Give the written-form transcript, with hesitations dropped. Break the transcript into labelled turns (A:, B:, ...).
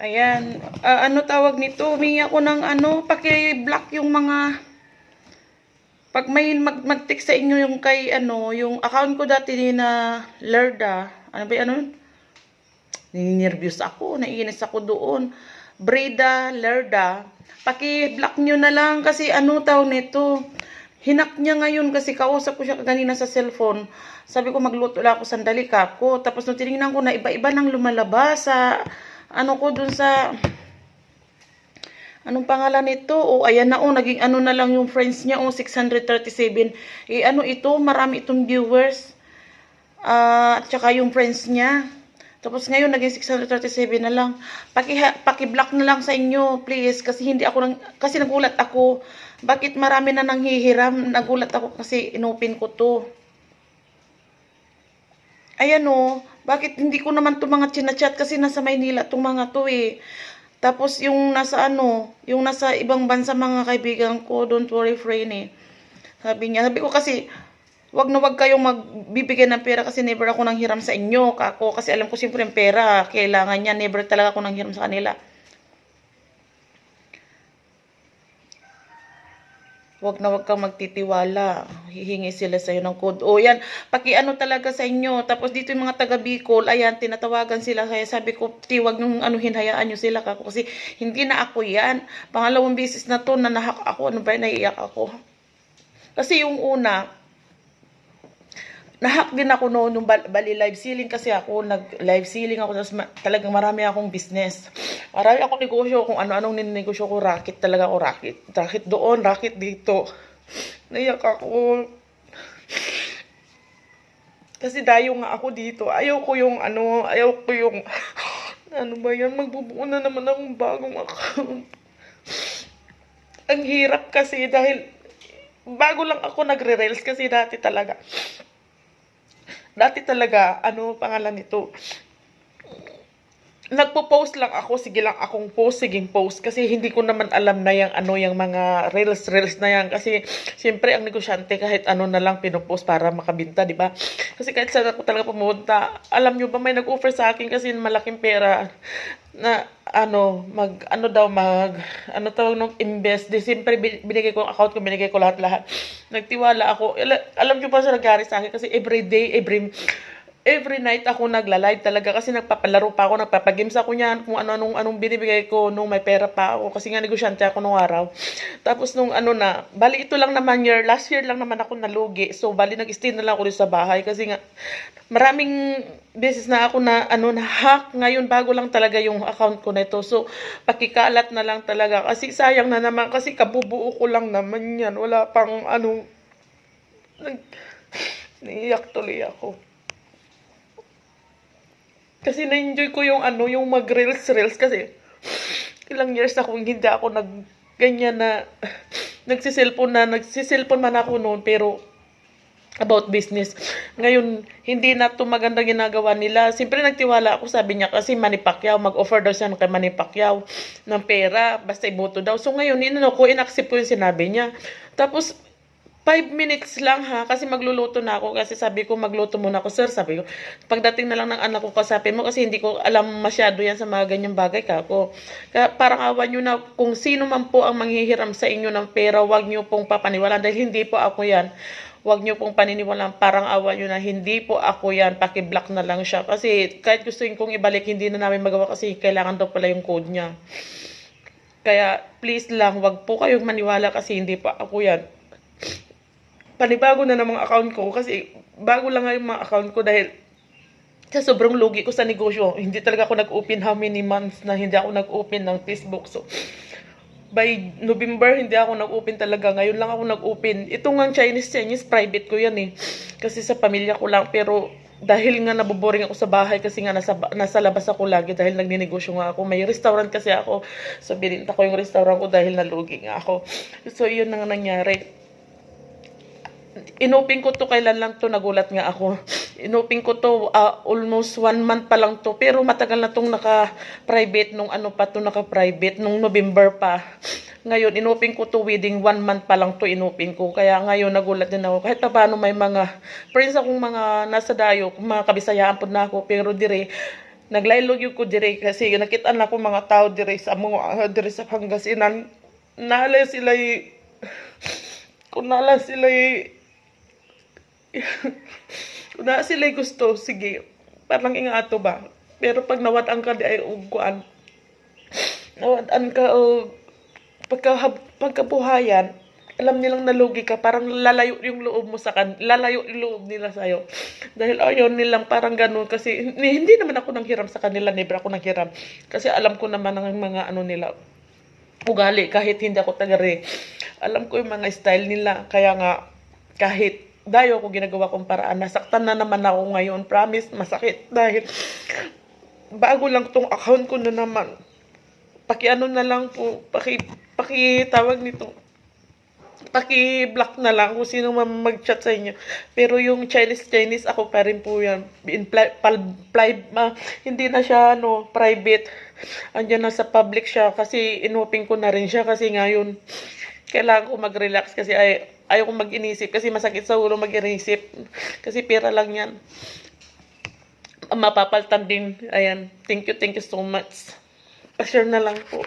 A: Ayan. Ano tawag nito? Humingi ako ng paki-block yung mga... Pag may mag-text sa inyo yung kay yung account ko dati na Lerda. Ano ba ano? Ninervyos ako, naiinis ako doon. Breda Lerda. Paki-block nyo na lang kasi tawag nito. Hinak niya ngayon kasi kausap ko siya kanina sa cellphone. Sabi ko magluto lang ako sandali kako. Tapos nung tinignan ko na iba-iba nang lumalabas sa ko dun sa anong pangalan nito? Ayan na naging na lang yung friends niya 637. Ito, marami itong viewers. At saka yung friends niya. Tapos ngayon naging 637 na lang. Paki-block na lang sa inyo, please, kasi kasi nagulat ako. Bakit marami na nanghihiram? Nagulat ako kasi inopin ko 'to. Ayan bakit hindi ko naman 'to mga chinachat kasi nasa Maynila 'tong mga 'to eh. Tapos yung nasa yung nasa ibang bansa mga kaibigan ko, don't worry Franny. Sabi ko kasi wag na wag kayong magbibigay ng pera kasi never ako nang hiram sa inyo. Kasi alam ko siyempre yung pera, kailangan niya. Never talaga ako nang hiram sa kanila. Wag na wag kang magtitiwala. Hihingi sila sa iyo ng code. Yan, talaga sa inyo. Tapos dito yung mga taga Bicol, ayan, tinatawagan sila. Kaya sabi ko, wag nung hinayaan nyo sila kako. Kasi hindi na ako yan. Pangalawang beses na to na nahak ako. Naiiyak ako. Kasi yung una, nahack din ako noon nung bali live selling kasi ako, nag-live selling ako, tapos talagang marami akong business. Marami akong negosyo, kung ano-anong ninegosyo ko, racket talaga ako, racket. Racket doon, racket dito. Naiyak ako. Kasi dayo nga ako dito. Ayaw ko yung ba yan, magbubuo na naman akong bagong account. Ang hirap kasi dahil bago lang ako nagre-reels kasi dati talaga, pangalan nito, nagpo-post lang ako, sige lang akong post, siging post, kasi hindi ko naman alam na yung mga reels na yan, kasi siyempre ang negosyante kahit na lang pinopost para makabinta, di ba? Kasi kahit saan ako talaga pumunta, alam nyo ba, may nag-offer sa akin kasi malaking pera na tawag nung invest. Di siyempre binigay ko ang account ko, binigay ko lahat. Nagtiwala ako. Alam nyo ba sa nangyari sa akin? Kasi every night ako nagla-live talaga kasi nagpapalaro pa ako, nagpapagames ako niyan kung anong binibigay ko nung may pera pa ako kasi nga negosyante ako nung araw. Tapos nung bali ito lang naman last year lang naman ako nalugi. So bali nag-stay na lang ako sa bahay kasi nga maraming beses na ako na hack. Ngayon bago lang talaga yung account ko nito. So pakikalat na lang talaga kasi sayang na naman kasi kabubuo ko lang naman yan. Wala pang naiyak tuloy ako. Kasi na-enjoy ko yung yung mag-reels kasi ilang years akong hindi ako ganyan na nagsiselfon man ako noon pero about business. Ngayon, hindi na ito maganda ginagawa nila. Siyempre nagtiwala ako, sabi niya kasi Manny Pacquiao, mag-offer daw siya kay Manny Pacquiao ng pera, basta iboto daw. So ngayon, in-accept ko yung sinabi niya. Tapos 5 minutes lang kasi magluluto na ako kasi sabi ko magluto muna ako sir, sabi ko pagdating na lang ng anak ko kasapin mo kasi hindi ko alam masyado yan sa mga ganyang bagay kako. Kaya parang awan nyo na kung sino man po ang manghihiram sa inyo ng pera, wag nyo pong papaniwalaan dahil hindi po ako yan. Wag nyo pong paniniwalaan, parang awan nyo na hindi po ako yan, paki-block na lang siya kasi kahit gusto kong ibalik hindi na namin magawa kasi kailangan daw pala yung code niya. Kaya please lang wag po kayong maniwala kasi hindi po ako yan. Panibago na ng mga account ko kasi bago lang nga yung mga account ko dahil sa sobrang lugi ko sa negosyo. Hindi talaga ako nag-open how many months na hindi ako nag-open ng Facebook. So, by November, hindi ako nag-open talaga. Ngayon lang ako nag-open. Ito nga Chinese, private ko yan eh. Kasi sa pamilya ko lang. Pero dahil nga naboboring ako sa bahay kasi nga nasa labas ako lagi dahil nagninegosyo nga ako. May restaurant kasi ako. So, bininta ko yung restaurant ko dahil nalugi nga ako. So, yun na nga nangyari. Inopen ko to, kailan lang to, nagulat nga ako. Inopen ko to almost 1 month pa lang to, pero matagal na tong naka-private nung naka-private nung November pa. Ngayon inopen ko to within 1 month pa lang to inopen ko. Kaya ngayon nagulat din ako kahit paano may mga friends akong mga nasa dayo, mga kabisayaan po na ako, pero dire naglaylog yung ko dire kasi nakita na ko mga tao dire sa mga dire sa Pangasinan. Nala sila kung nala sila kung nala sila gusto, sige, parang ingato ba. Pero pag nawat-an ka di ay ugkuan, nawat-an ka o pagkabuhayan, alam nilang nalugi ka, parang lalayo yung loob mo sa lalayo yung loob nila sa'yo. Dahil ayaw nilang parang ganun, kasi hindi naman ako nanghiram sa kanila, never ako nanghiram. Kasi alam ko naman ang mga ano nila, ugali, kahit hindi ako tagare. Alam ko yung mga style nila, kaya nga, kahit dayo ako ginagawa kong paraan, nasaktan na naman ako ngayon, promise, masakit, dahil bago lang tong account ko na naman, pakiano na lang po, pakitawag nito, paki-block na lang kung sino man mag-chat sa inyo. Pero yung Chinese, ako pa rin po yan. Hindi na siya private. Andiyan na sa public siya kasi inoping ko na rin siya kasi ngayon kailangan ko mag-relax kasi ayaw ko mag-inisip kasi masakit sa ulo mag-inisip kasi pera lang yan. Mapapaltan din. Ayan. Thank you so much. Pa-share na lang po.